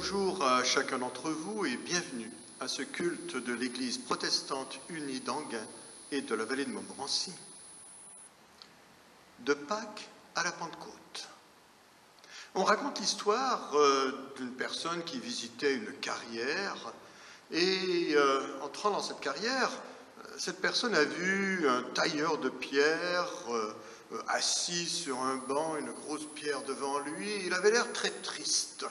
Bonjour à chacun d'entre vous et bienvenue à ce culte de l'Église protestante unie d'Anguin et de la vallée de Montmorency. De Pâques à la Pentecôte. On raconte l'histoire d'une personne qui visitait une carrière et entrant dans cette carrière, cette personne a vu un tailleur de pierre assis sur un banc, une grosse pierre devant lui. Il avait l'air très triste,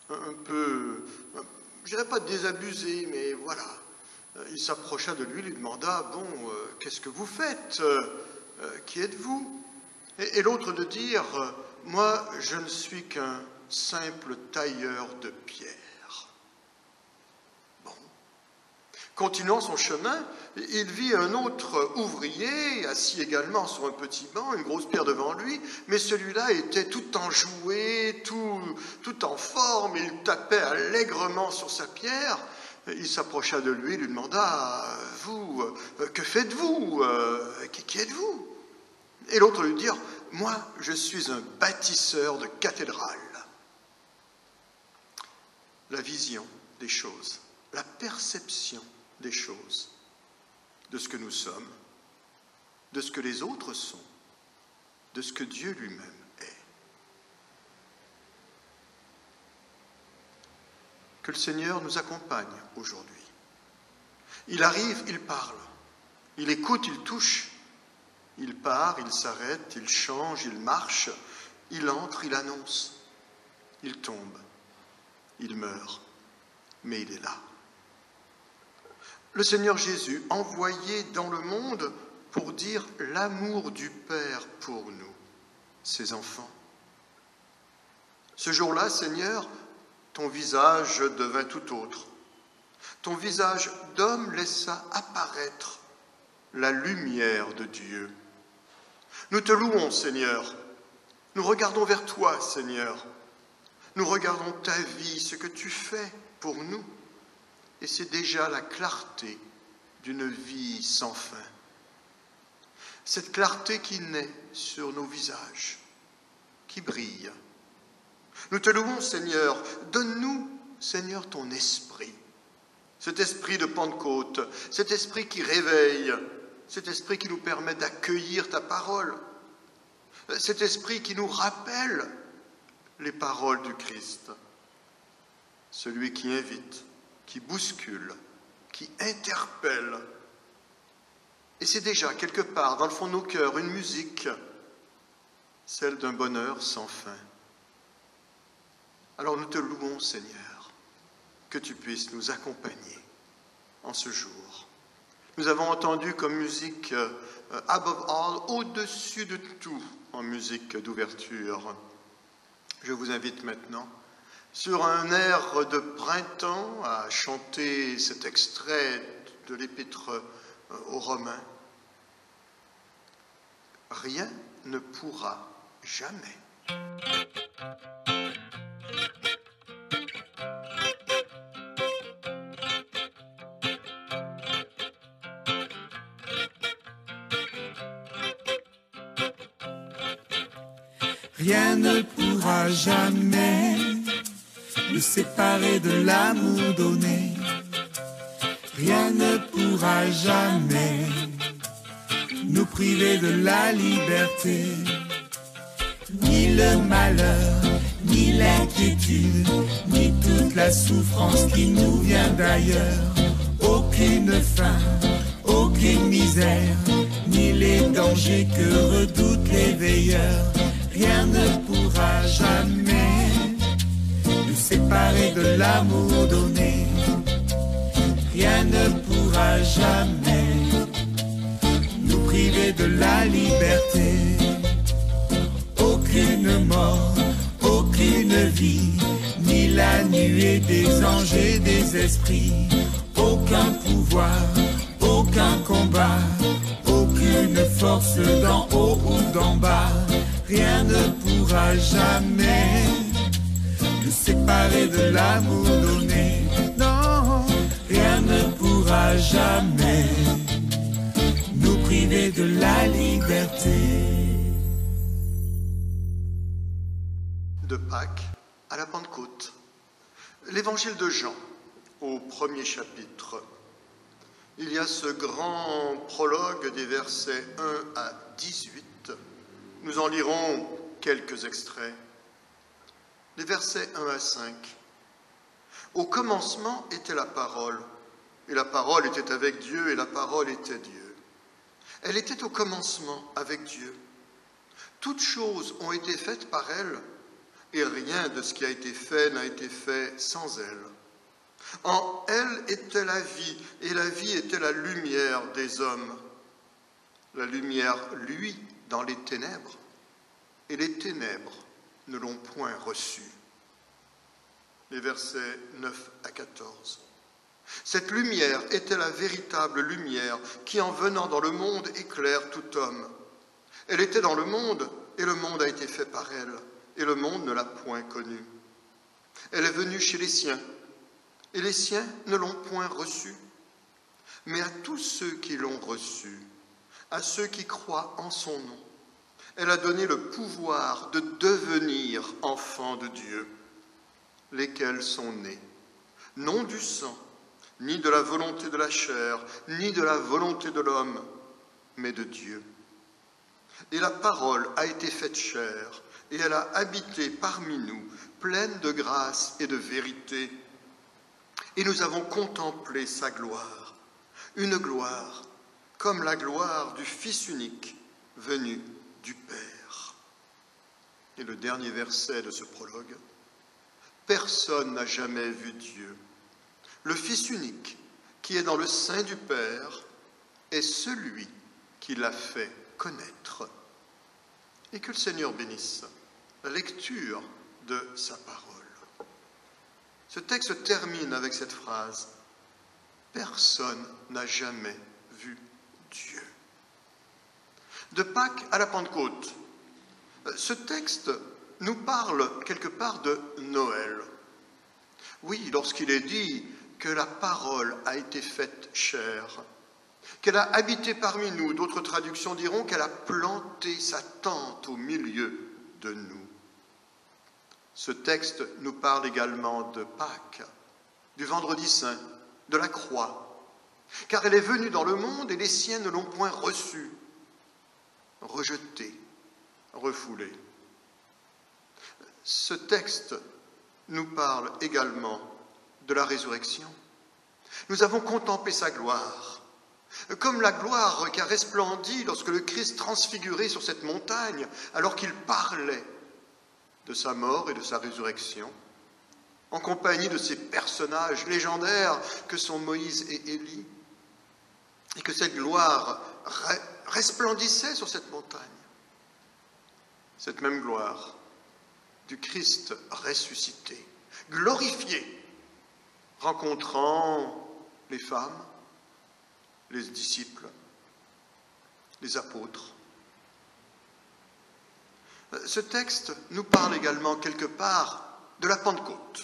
un peu, je dirais pas désabusé, mais voilà. Il s'approcha de lui, lui demanda « Bon, qu'est-ce que vous faites ? Qui êtes-vous » Et l'autre de dire « Moi, je ne suis qu'un simple tailleur de pierre. » Bon. Continuant son chemin, il vit un autre ouvrier, assis également sur un petit banc, une grosse pierre devant lui, mais celui-là était tout enjoué, tout en forme, il tapait allègrement sur sa pierre. Il s'approcha de lui, lui demanda « Vous, que faites-vous ? Qui êtes-vous » Et l'autre lui dit « Moi, je suis un bâtisseur de cathédrales. » La vision des choses, la perception des choses, de ce que nous sommes, de ce que les autres sont, de ce que Dieu lui-même est. Que le Seigneur nous accompagne aujourd'hui. Il arrive, il parle, il écoute, il touche, il part, il s'arrête, il change, il marche, il entre, il annonce, il tombe, il meurt, mais il est là. Le Seigneur Jésus, envoyé dans le monde pour dire l'amour du Père pour nous, ses enfants. Ce jour-là, Seigneur, ton visage devint tout autre. Ton visage d'homme laissa apparaître la lumière de Dieu. Nous te louons, Seigneur. Nous regardons vers toi, Seigneur. Nous regardons ta vie, ce que tu fais pour nous. Et c'est déjà la clarté d'une vie sans fin. Cette clarté qui naît sur nos visages, qui brille. Nous te louons, Seigneur. Donne-nous, Seigneur, ton esprit. Cet esprit de Pentecôte, cet esprit qui réveille, cet esprit qui nous permet d'accueillir ta parole, cet esprit qui nous rappelle les paroles du Christ. Celui qui invite, qui bouscule, qui interpelle. Et c'est déjà quelque part dans le fond de nos cœurs une musique, celle d'un bonheur sans fin. Alors nous te louons, Seigneur, que tu puisses nous accompagner en ce jour. Nous avons entendu comme musique Above All, au-dessus de tout, en musique d'ouverture. Je vous invite maintenant, sur un air de printemps, à chanter cet extrait de l'Épître aux Romains. Rien ne pourra jamais. Rien ne pourra jamais nous séparer de l'amour donné. Rien ne pourra jamais nous priver de la liberté. Ni le malheur, ni l'inquiétude, ni toute la souffrance qui nous vient d'ailleurs. Aucune faim, aucune misère, ni les dangers que redoutent les veilleurs. Rien ne pourra jamais nous séparer de l'amour donné. Rien ne pourra jamais nous priver de la liberté. Aucune mort, aucune vie, ni la nuée des anges et des esprits. Aucun pouvoir, aucun combat, aucune force d'en haut ou d'en bas. Rien ne pourra jamais nous séparer de l'amour donné. Non, rien ne pourra jamais nous priver de la liberté. De Pâques à la Pentecôte, L'évangile de Jean, au premier chapitre, il y a ce grand prologue des versets 1 à 18. Nous en lirons quelques extraits. Les versets 1 à 5. Au commencement était la parole, et la parole était avec Dieu, et la parole était Dieu. Elle était au commencement avec Dieu. Toutes choses ont été faites par elle, et rien de ce qui a été fait n'a été fait sans elle. En elle était la vie, et la vie était la lumière des hommes. La lumière luit dans les ténèbres, et les ténèbres ne l'ont point reçue. Les versets 9 à 14. Cette lumière était la véritable lumière qui, en venant dans le monde, éclaire tout homme. Elle était dans le monde, et le monde a été fait par elle, et le monde ne l'a point connue. Elle est venue chez les siens, et les siens ne l'ont point reçue. Mais à tous ceux qui l'ont reçue, à ceux qui croient en son nom, elle a donné le pouvoir de devenir enfants de Dieu, lesquels sont nés, non du sang, ni de la volonté de la chair, ni de la volonté de l'homme, mais de Dieu. Et la parole a été faite chair, et elle a habité parmi nous, pleine de grâce et de vérité. Et nous avons contemplé sa gloire, une gloire comme la gloire du Fils unique venu du Père. Et le dernier verset de ce prologue. Personne n'a jamais vu Dieu. Le Fils unique qui est dans le sein du Père est celui qui l'a fait connaître. Et que le Seigneur bénisse la lecture de sa parole. Ce texte se termine avec cette phrase « Personne n'a jamais vu Dieu ». De Pâques à la Pentecôte, ce texte nous parle quelque part de Noël. Oui, lorsqu'il est dit que la parole a été faite chair, qu'elle a habité parmi nous, d'autres traductions diront qu'elle a planté sa tente au milieu de nous. Ce texte nous parle également de Pâques, du Vendredi Saint, de la croix, car elle est venue dans le monde et les siens ne l'ont point reçue, rejetée, refoulée. Ce texte nous parle également de la résurrection. Nous avons contemplé sa gloire, comme la gloire qui a resplendi lorsque le Christ transfiguré sur cette montagne, alors qu'il parlait de sa mort et de sa résurrection, en compagnie de ces personnages légendaires que sont Moïse et Élie, et que cette gloire resplendissait sur cette montagne. Cette même gloire du Christ ressuscité, glorifié, rencontrant les femmes, les disciples, les apôtres. Ce texte nous parle également quelque part de la Pentecôte.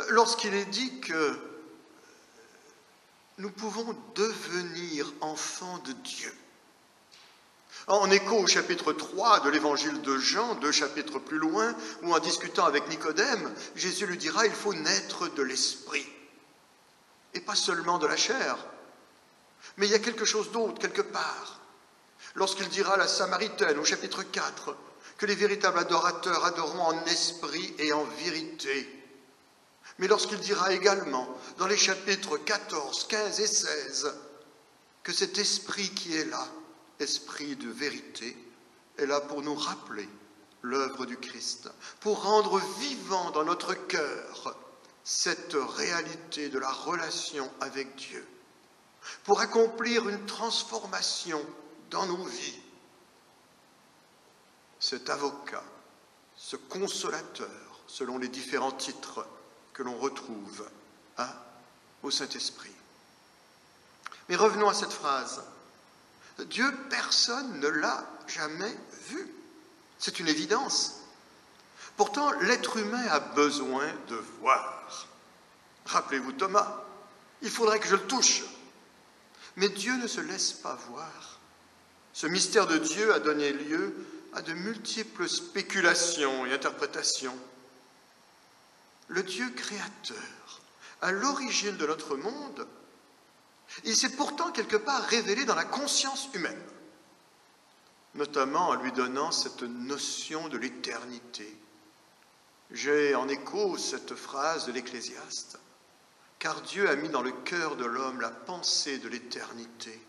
Lorsqu'il est dit que nous pouvons devenir enfants de Dieu. En écho au chapitre 3 de l'évangile de Jean, 2 chapitres plus loin, où en discutant avec Nicodème, Jésus lui dira « il faut naître de l'esprit » et pas seulement de la chair. Mais il y a quelque chose d'autre, quelque part. Lorsqu'il dira à la Samaritaine, au chapitre 4, que les véritables adorateurs adoreront en esprit et en vérité. Mais lorsqu'il dira également, dans les chapitres 14, 15 et 16, que cet esprit qui est là, esprit de vérité, est là pour nous rappeler l'œuvre du Christ, pour rendre vivant dans notre cœur cette réalité de la relation avec Dieu, pour accomplir une transformation dans nos vies. Cet avocat, ce consolateur, selon les différents titres que l'on retrouve au Saint-Esprit. Mais revenons à cette phrase. Dieu, personne ne l'a jamais vu. C'est une évidence. Pourtant, l'être humain a besoin de voir. Rappelez-vous Thomas, il faudrait que je le touche. Mais Dieu ne se laisse pas voir. Ce mystère de Dieu a donné lieu à de multiples spéculations et interprétations. le Dieu créateur, à l'origine de notre monde, il s'est pourtant quelque part révélé dans la conscience humaine, notamment en lui donnant cette notion de l'éternité. J'ai en écho cette phrase de l'Ecclésiaste, « Car Dieu a mis dans le cœur de l'homme la pensée de l'éternité,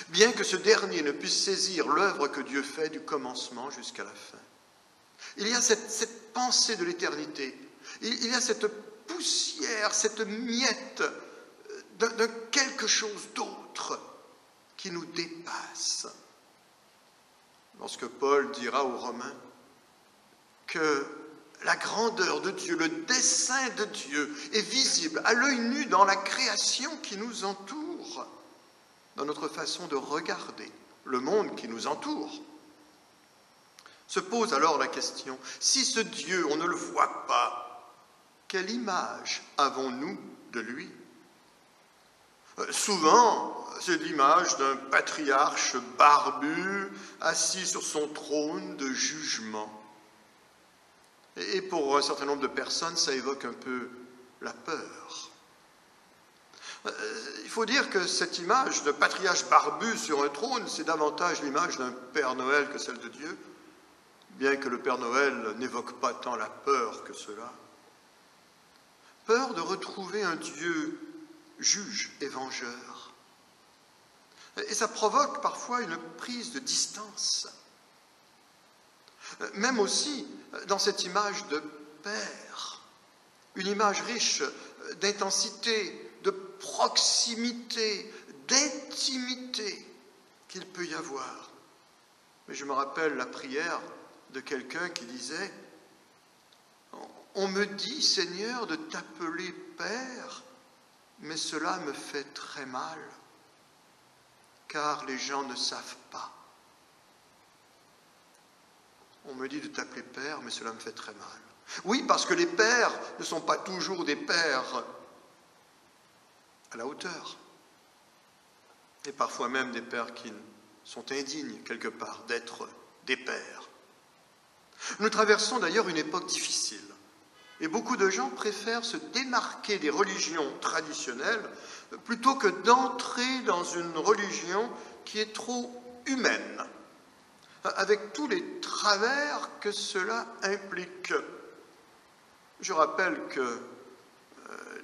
bien que ce dernier ne puisse saisir l'œuvre que Dieu fait du commencement jusqu'à la fin. » Il y a cette pensée de l'éternité, il y a cette poussière, cette miette de quelque chose d'autre qui nous dépasse. Lorsque Paul dira aux Romains que la grandeur de Dieu, le dessein de Dieu est visible à l'œil nu dans la création qui nous entoure, dans notre façon de regarder le monde qui nous entoure. Se pose alors la question, si ce Dieu, on ne le voit pas, quelle image avons-nous de lui ? Souvent, c'est l'image d'un patriarche barbu assis sur son trône de jugement. Et pour un certain nombre de personnes, ça évoque un peu la peur. Il faut dire que cette image de patriarche barbu sur un trône, c'est davantage l'image d'un Père Noël que celle de Dieu, bien que le Père Noël n'évoque pas tant la peur que cela. Peur de retrouver un Dieu juge et vengeur. Et ça provoque parfois une prise de distance. Même aussi dans cette image de Père, une image riche d'intensité, de proximité, d'intimité qu'il peut y avoir. Mais je me rappelle la prière de quelqu'un qui disait « On me dit, Seigneur, de t'appeler Père, mais cela me fait très mal, car les gens ne savent pas. On me dit de t'appeler Père, mais cela me fait très mal. » Oui, parce que les pères ne sont pas toujours des pères à la hauteur. Et parfois même des pères qui sont indignes, quelque part, d'être des pères. Nous traversons d'ailleurs une époque difficile. Et beaucoup de gens préfèrent se démarquer des religions traditionnelles plutôt que d'entrer dans une religion qui est trop humaine, avec tous les travers que cela implique. Je rappelle que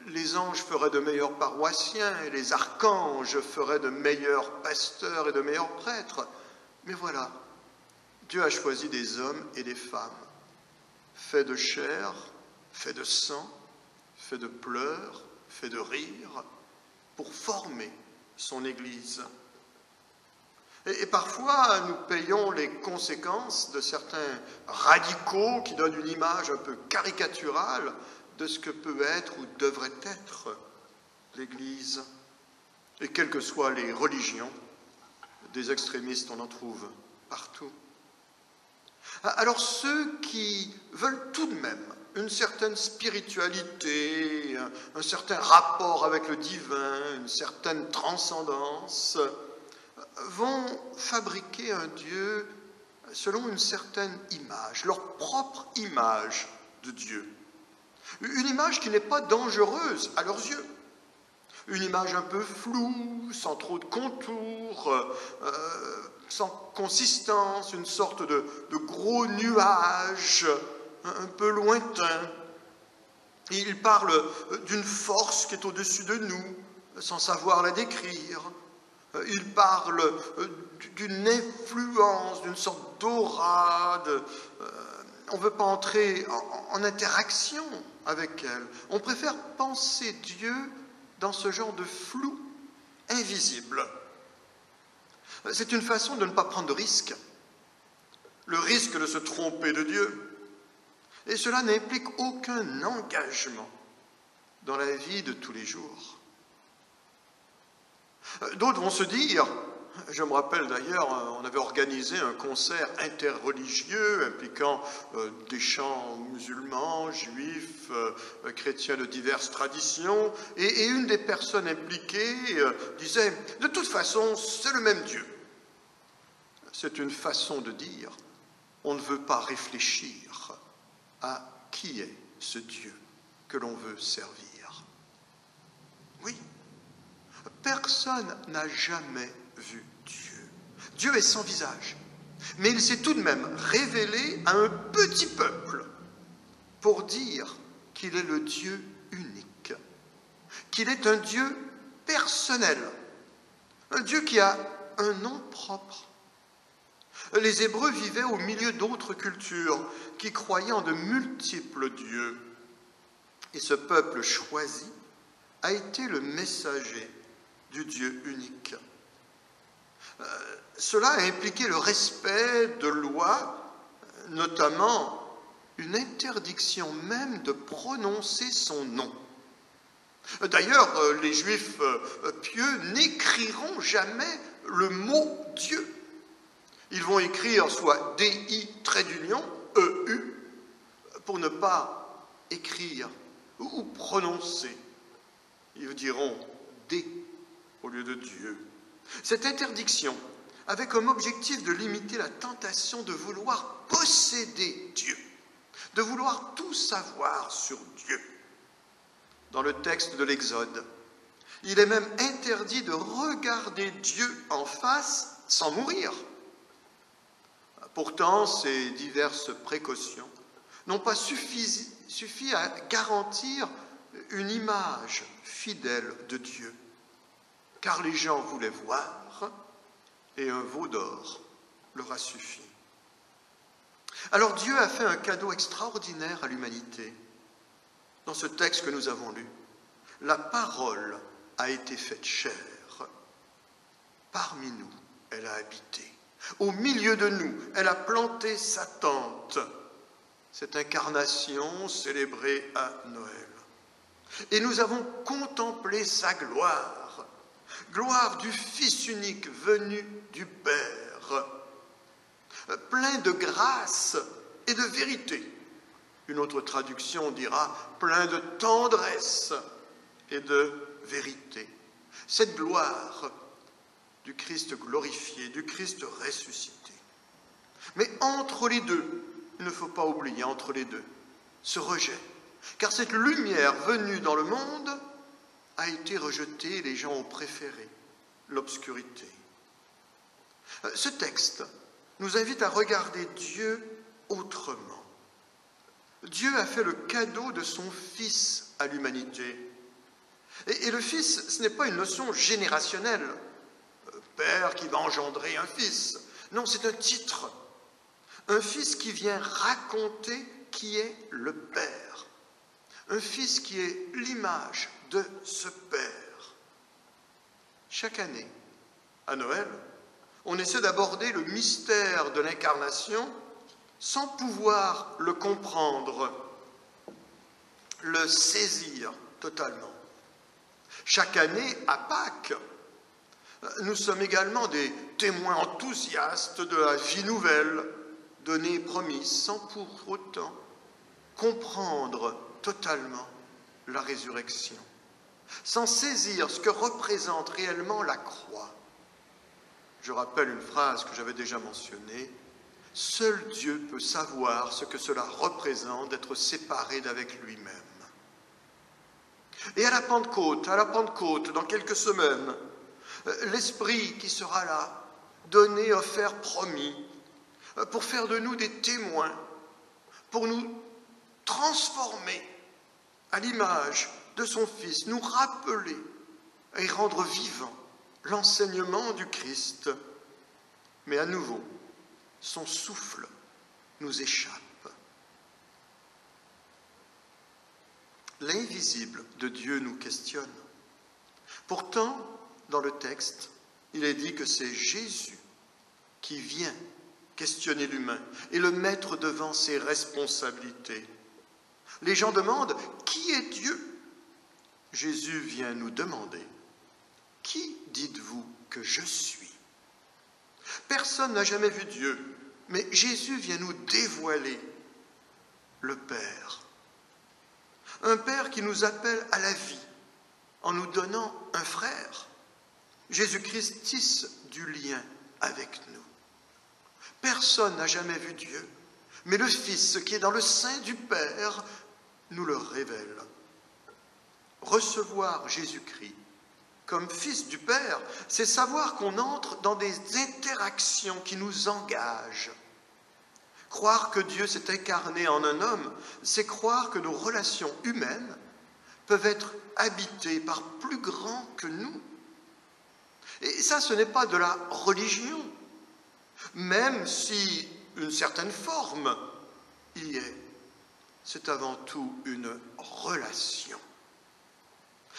les anges feraient de meilleurs paroissiens et les archanges feraient de meilleurs pasteurs et de meilleurs prêtres. Mais voilà, Dieu a choisi des hommes et des femmes, faits de chair, faits de sang, faits de pleurs, faits de rire, pour former son Église. Et parfois, nous payons les conséquences de certains radicaux qui donnent une image un peu caricaturale de ce que peut être ou devrait être l'Église. Et quelles que soient les religions, des extrémistes, on en trouve partout. Alors ceux qui veulent tout de même une certaine spiritualité, un certain rapport avec le divin, une certaine transcendance, vont fabriquer un Dieu selon une certaine image, leur propre image de Dieu. Une image qui n'est pas dangereuse à leurs yeux. Une image un peu floue, sans trop de contours, sans consistance, une sorte de gros nuage, un peu lointain. Il parle d'une force qui est au-dessus de nous, sans savoir la décrire. Il parle d'une influence, d'une sorte d'aura. On ne veut pas entrer en interaction avec elle. On préfère penser Dieu dans ce genre de flou invisible. C'est une façon de ne pas prendre de risque. Le risque de se tromper de Dieu. Et cela n'implique aucun engagement dans la vie de tous les jours. D'autres vont se dire, je me rappelle d'ailleurs, on avait organisé un concert interreligieux impliquant des chants musulmans, juifs, chrétiens de diverses traditions, et une des personnes impliquées disait, de toute façon, c'est le même Dieu. C'est une façon de dire, on ne veut pas réfléchir à qui est ce Dieu que l'on veut servir. Oui, personne n'a jamais vu Dieu. Dieu est sans visage, mais il s'est tout de même révélé à un petit peuple pour dire qu'il est le Dieu unique, qu'il est un Dieu personnel, un Dieu qui a un nom propre. Les Hébreux vivaient au milieu d'autres cultures qui croyaient en de multiples dieux. Et ce peuple choisi a été le messager du Dieu unique. Cela a impliqué le respect de lois, notamment une interdiction même de prononcer son nom. D'ailleurs, les Juifs pieux n'écriront jamais le mot Dieu. Ils vont écrire soit D-I, trait d'union, E-U, pour ne pas écrire ou prononcer. Ils diront D au lieu de Dieu. Cette interdiction avait comme objectif de limiter la tentation de vouloir posséder Dieu, de vouloir tout savoir sur Dieu. Dans le texte de l'Exode, il est même interdit de regarder Dieu en face sans mourir. Pourtant, ces diverses précautions n'ont pas suffi à garantir une image fidèle de Dieu, car les gens voulaient voir et un veau d'or leur a suffi. Alors Dieu a fait un cadeau extraordinaire à l'humanité. Dans ce texte que nous avons lu, la parole a été faite chair. Parmi nous, elle a habité. Au milieu de nous, elle a planté sa tente. Cette incarnation célébrée à Noël. Et nous avons contemplé sa gloire, gloire du Fils unique venu du Père, plein de grâce et de vérité. Une autre traduction dira plein de tendresse et de vérité. Cette gloire du Christ glorifié, du Christ ressuscité. Mais entre les deux, il ne faut pas oublier, entre les deux, ce rejet. Car cette lumière venue dans le monde a été rejetée, les gens ont préféré l'obscurité. Ce texte nous invite à regarder Dieu autrement. Dieu a fait le cadeau de son Fils à l'humanité. Et le Fils, ce n'est pas une notion générationnelle. Père qui va engendrer un Fils. Non, c'est un titre. Un Fils qui vient raconter qui est le Père. Un Fils qui est l'image de ce Père. Chaque année, à Noël, on essaie d'aborder le mystère de l'incarnation sans pouvoir le comprendre, le saisir totalement. Chaque année, à Pâques, nous sommes également des témoins enthousiastes de la vie nouvelle donnée et promise, sans pour autant comprendre totalement la résurrection, sans saisir ce que représente réellement la croix. Je rappelle une phrase que j'avais déjà mentionnée. Seul Dieu peut savoir ce que cela représente d'être séparé d'avec lui-même. Et à la Pentecôte, dans quelques semaines, l'Esprit qui sera là, donné, offert, promis, pour faire de nous des témoins, pour nous transformer à l'image de son Fils, nous rappeler et rendre vivant l'enseignement du Christ. Mais à nouveau, son souffle nous échappe. L'invisible de Dieu nous questionne. Pourtant, dans le texte, il est dit que c'est Jésus qui vient questionner l'humain et le mettre devant ses responsabilités. Les gens demandent « Qui est Dieu ?» Jésus vient nous demander « Qui dites-vous que je suis ?» Personne n'a jamais vu Dieu, mais Jésus vient nous dévoiler le Père. Un Père qui nous appelle à la vie en nous donnant un frère. Jésus-Christ tisse du lien avec nous. Personne n'a jamais vu Dieu, mais le Fils qui est dans le sein du Père nous le révèle Recevoir Jésus-Christ comme Fils du Père, c'est savoir qu'on entre dans des interactions qui nous engagent. Croire que Dieu s'est incarné en un homme, c'est croire que nos relations humaines peuvent être habitées par plus grand que nous. Et ça, ce n'est pas de la religion, même si une certaine forme y est. C'est avant tout une relation.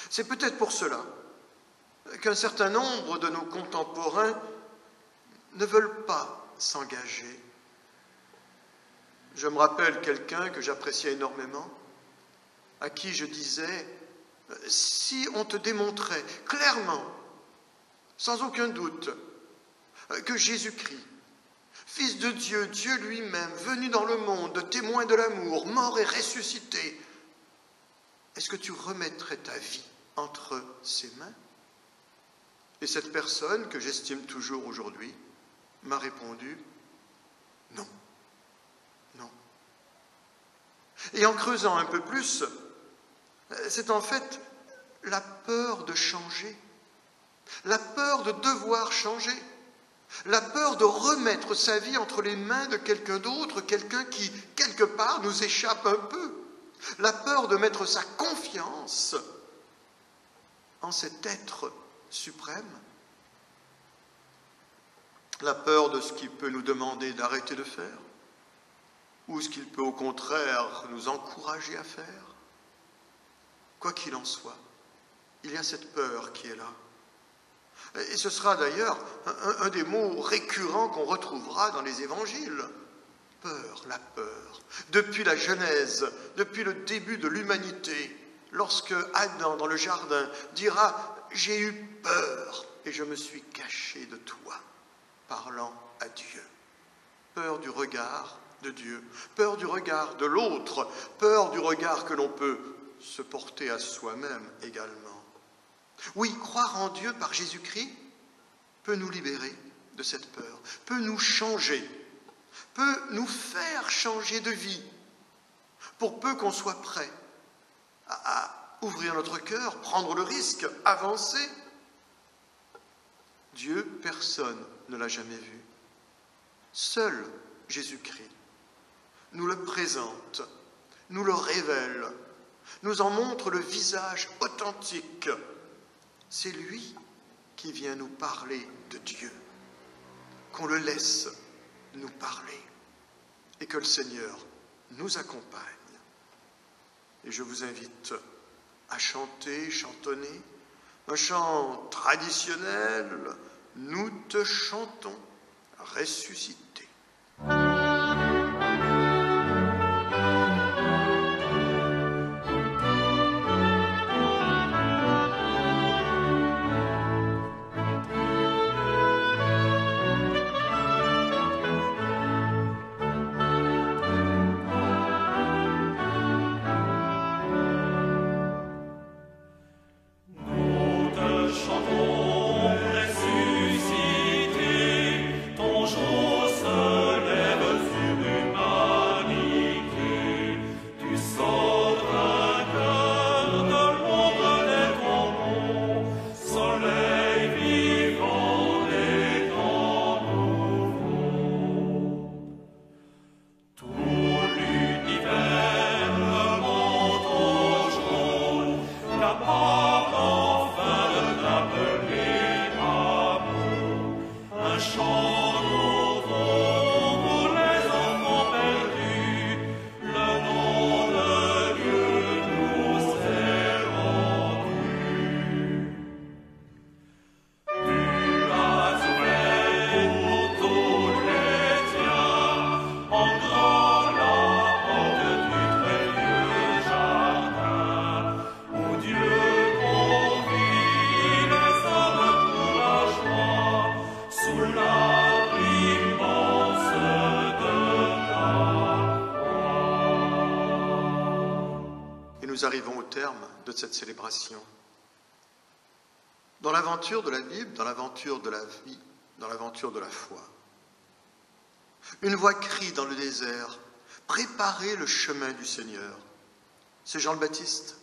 C'est peut-être pour cela qu'un certain nombre de nos contemporains ne veulent pas s'engager. Je me rappelle quelqu'un que j'appréciais énormément, à qui je disais, si on te démontrait clairement, sans aucun doute, que Jésus-Christ, Fils de Dieu, Dieu lui-même, venu dans le monde, témoin de l'amour, mort et ressuscité, est-ce que tu remettrais ta vie entre ses mains? Et cette personne, que j'estime toujours aujourd'hui, m'a répondu, non, non. Et en creusant un peu plus, c'est en fait la peur de changer, la peur de devoir changer, la peur de remettre sa vie entre les mains de quelqu'un d'autre, quelqu'un qui, quelque part, nous échappe un peu, la peur de mettre sa confiance en cet être suprême, la peur de ce qu'il peut nous demander d'arrêter de faire, ou ce qu'il peut au contraire nous encourager à faire. Quoi qu'il en soit, il y a cette peur qui est là. Et ce sera d'ailleurs un des mots récurrents qu'on retrouvera dans les évangiles. Peur, la peur. Depuis la Genèse, depuis le début de l'humanité, lorsque Adam, dans le jardin, dira « J'ai eu peur et je me suis caché de toi », parlant à Dieu. Peur du regard de Dieu, peur du regard de l'autre, peur du regard que l'on peut se porter à soi-même également. Oui, croire en Dieu par Jésus-Christ peut nous libérer de cette peur, peut nous changer, peut nous faire changer de vie, pour peu qu'on soit prêt à ouvrir notre cœur, prendre le risque, avancer. Dieu, personne ne l'a jamais vu. Seul Jésus-Christ nous le présente, nous le révèle, nous en montre le visage authentique. C'est lui qui vient nous parler de Dieu, qu'on le laisse nous parler et que le Seigneur nous accompagne. Et je vous invite à chanter, chantonner, un chant traditionnel, « Nous te chantons, ressuscité ». Nous arrivons au terme de cette célébration. Dans l'aventure de la Bible, dans l'aventure de la vie, dans l'aventure de la foi, une voix crie dans le désert, « Préparez le chemin du Seigneur ». C'est Jean le Baptiste.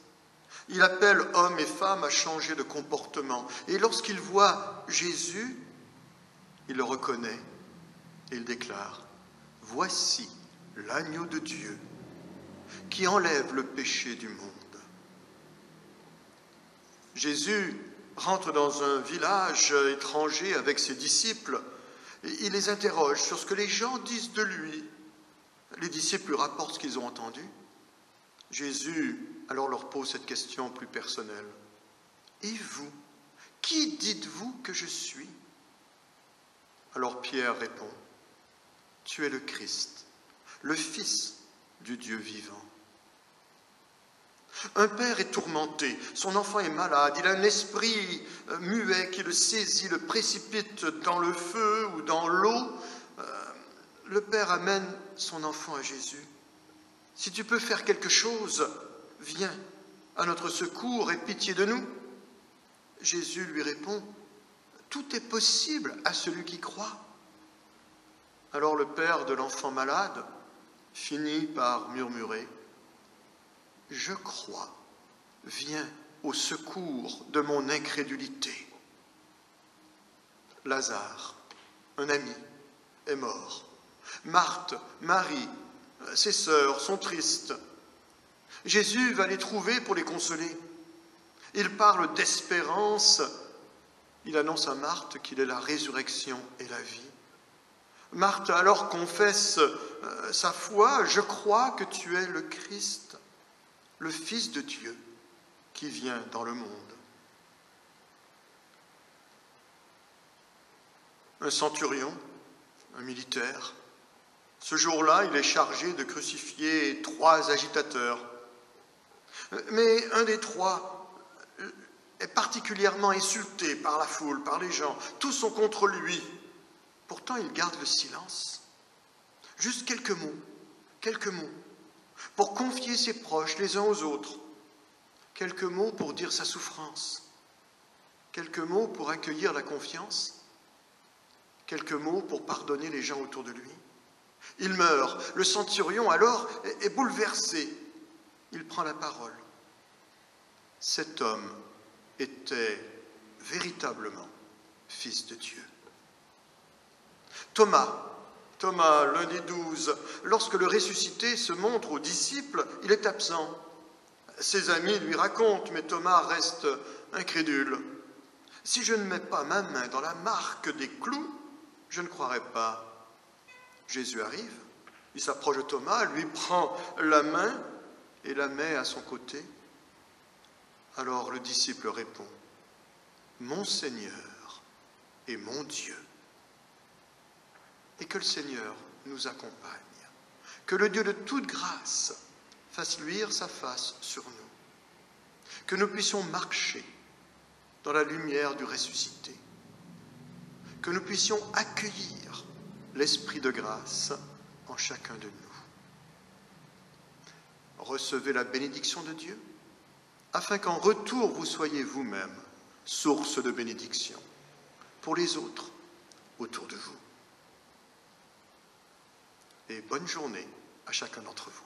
Il appelle hommes et femmes à changer de comportement. Et lorsqu'il voit Jésus, il le reconnaît et il déclare « Voici l'agneau de Dieu qui enlève le péché du monde. » Jésus rentre dans un village étranger avec ses disciples. Il les interroge sur ce que les gens disent de lui. Les disciples lui rapportent ce qu'ils ont entendu. Jésus alors leur pose cette question plus personnelle. « Et vous, qui dites-vous que je suis ?» Alors Pierre répond, « Tu es le Christ, le Fils du Dieu vivant. » Un père est tourmenté, son enfant est malade, il a un esprit muet qui le saisit, le précipite dans le feu ou dans l'eau. Le père amène son enfant à Jésus. « Si tu peux faire quelque chose, viens à notre secours, aie pitié de nous. » Jésus lui répond, « Tout est possible à celui qui croit. » Alors le père de l'enfant malade finit par murmurer, « Je crois, viens au secours de mon incrédulité. » Lazare, un ami, est mort. Marthe, Marie, ses sœurs sont tristes. Jésus va les trouver pour les consoler. Il parle d'espérance. Il annonce à Marthe qu'il est la résurrection et la vie. Marthe alors confesse sa foi. « Je crois que tu es le Christ, le Fils de Dieu qui vient dans le monde. » Un centurion, un militaire, ce jour-là, il est chargé de crucifier 3 agitateurs. Mais un des 3 est particulièrement insulté par la foule, par les gens. Tous sont contre lui. Pourtant, il garde le silence. Juste quelques mots, pour confier ses proches les uns aux autres. Quelques mots pour dire sa souffrance. Quelques mots pour accueillir la confiance. Quelques mots pour pardonner les gens autour de lui. Il meurt. Le centurion, alors, est bouleversé. Il prend la parole. Cet homme était véritablement Fils de Dieu. Thomas, l'un des 12, lorsque le ressuscité se montre aux disciples, il est absent. Ses amis lui racontent, mais Thomas reste incrédule. « Si je ne mets pas ma main dans la marque des clous, je ne croirai pas. » Jésus arrive, il s'approche de Thomas, lui prend la main et la met à son côté. Alors le disciple répond, « Mon Seigneur et mon Dieu. » Et que le Seigneur nous accompagne, que le Dieu de toute grâce fasse luire sa face sur nous, que nous puissions marcher dans la lumière du ressuscité, que nous puissions accueillir l'Esprit de grâce en chacun de nous. Recevez la bénédiction de Dieu, afin qu'en retour vous soyez vous-même source de bénédiction pour les autres autour de vous. Et bonne journée à chacun d'entre vous.